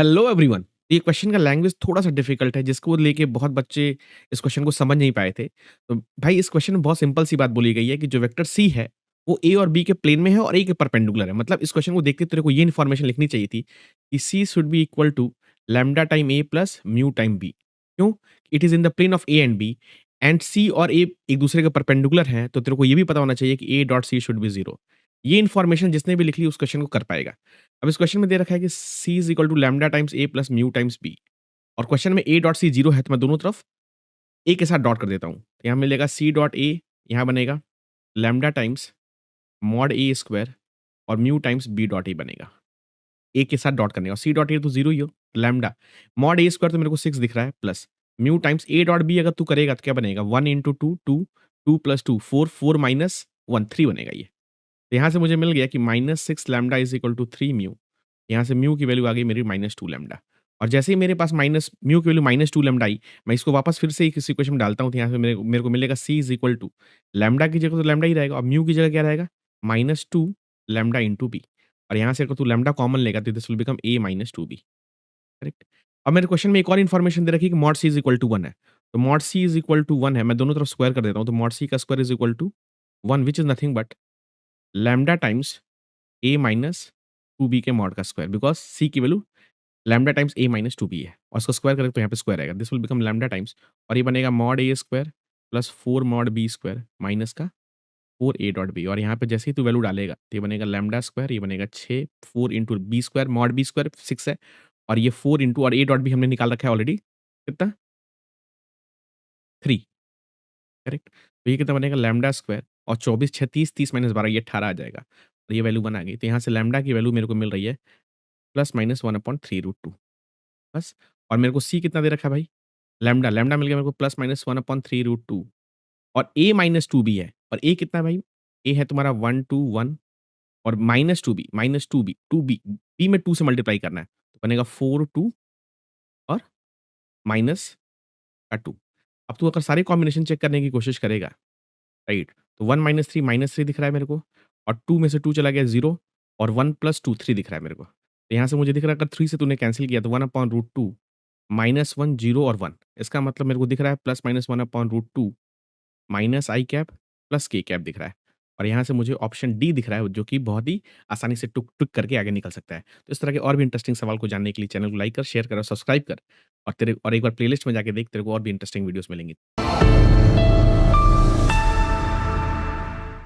Hello everyone. ये question का language थोड़ा-सा डिफिकल्ट है जिसको लेके बहुत बच्चे इस क्वेश्चन को समझ नहीं पाए थे। तो भाई इस क्वेश्चन में बहुत सिंपल सी बात बोली गई है कि जो वेक्टर सी है, वो ए और बी के प्लेन में है और ए के परपेंडिकुलर है। मतलब इस क्वेश्चन को देख के तेरे को ये इन्फॉर्मेशन लिखनी चाहिए थी कि c should be equal to lambda time a plus mu time b. क्यों? It is in the plane of a and c और ए एक दूसरे के परपेंडिकुलर हैं, तो तेरे को ये भी पता होना चाहिए कि A dot C should be 0। ये इन्फॉर्मेशन जिसने भी लिख ली उस क्वेश्चन को कर पाएगा। अब इस क्वेश्चन में दे रखा है कि c is equal to lambda times a plus mu times b और क्वेश्चन में ए डॉट सी 0 है, तो मैं दोनों तरफ ए के साथ डॉट कर देता हूँ। यहाँ मिलेगा सी डॉट ए, यहाँ बनेगा lambda times mod A square और mu times B dot A बनेगा। ए के साथ डॉट करने का और सी डॉट ए तो 0 ही हो, लैम्ब्डा मॉड ए स्क्वायर तो मेरे को 6 दिख रहा है plus mu times A dot B अगर तू करेगा तो क्या बनेगा 1 इंटू 2 2 2 प्लस 2 4 4 माइनस 1 3 बनेगा ये। तो यहाँ से मुझे मिल गया कि -6 lambda is equal to 3 mu. यहाँ से म्यू की वैल्यू आ गई मेरी -2 लैम्ब्डा और जैसे ही मेरे पास माइनस म्यू की वैल्यू -2 लैम्ब्डा आई, मैं इसको वापस फिर से इस इक्वेशन में डालता हूँ, तो यहाँ से मेरे को मिलेगा सी इज़ इक्वल टू लैम्ब्डा की जगह तो लैम्ब्डा ही रहेगा और म्यू की जगह क्या रहेगा -2 लैम्ब्डा इंटू बी और यहाँ से अगर तू लैम्ब्डा कॉमन लेगा तो this will become a minus 2b। Correct. अब मेरे क्वेश्चन में एक और इन्फॉर्मेशन दे रखी है कि mod C is equal to 1 है। तो mod C is equal to 1 है, मैं दोनों तरफ स्क्वायर कर देता हूँ, तो मॉड सी का square is equal to 1 which is nothing but lambda times a minus 2b के मॉड का स्क्वायर बिकॉज़ c की value lambda times a minus 2b है और इसको स्क्वायर करें तो यहाँ पे स्क्वायर आएगा। This will become lambda times और ये बनेगा mod a square plus 4 mod b square minus का 4 a डॉट b और यहाँ पे जैसे ही तू वैल्यू डालेगा तो ये बनेगा लैम्ब्डा स्क्वायर, ये बनेगा 6 4 into b square mod b square 6 है और ये 4 इंटू और a डॉट b हमने निकाल रखा है ऑलरेडी कितना 3। करेक्ट। तो ये कितना बनेगा लैम्ब्डा स्क्वायर और 24 6 30 30 माइनस 12 ये 18 आ जाएगा और ये वैल्यू 1 आ गई। तो यहाँ से लैम्ब्डा की वैल्यू मेरे को मिल रही है प्लस माइनस 1 अपॉन 3 रूट 2 बस। और मेरे को सी कितना दे रखा है भाई लैम्ब्डा, लैम्ब्डा मिल गया मेरे को प्लस माइनस 1 अपॉन 3 रूट 2 और a माइनस 2b है और a कितना है भाई? a है तुम्हारा 1 2 1 और माइनस 2b 2b b में 2 से मल्टीप्लाई करना है। तो बनेगा 4 2 और माइनस का 2। अब तू अगर सारे कॉम्बिनेशन चेक करने की कोशिश करेगा, राइट? तो 1 माइनस 3 दिख रहा है मेरे को और 2 में से 2 चला गया 0 और 1 प्लस 2 3 दिख रहा है मेरे को। तो यहाँ से मुझे दिख रहा है अगर 3 से तूने कैंसल किया तो 1 अपॉन रूट 2 माइनस 1 0 और 1 इसका मतलब मेरे को दिख रहा है plus minus 1 upon root 2 minus i cap plus k cap दिख रहा है और यहाँ से मुझे ऑप्शन डी दिख रहा है जो कि बहुत ही आसानी से टुक टुक करके आगे निकल सकता है। तो इस तरह के और भी इंटरेस्टिंग सवाल को जानने के लिए चैनल को लाइक कर, शेयर कर और सब्सक्राइब कर और तेरे और एक बार प्लेलिस्ट में जाके देख तेरे को और भी इंटरेस्टिंग वीडियोस मिलेंगी।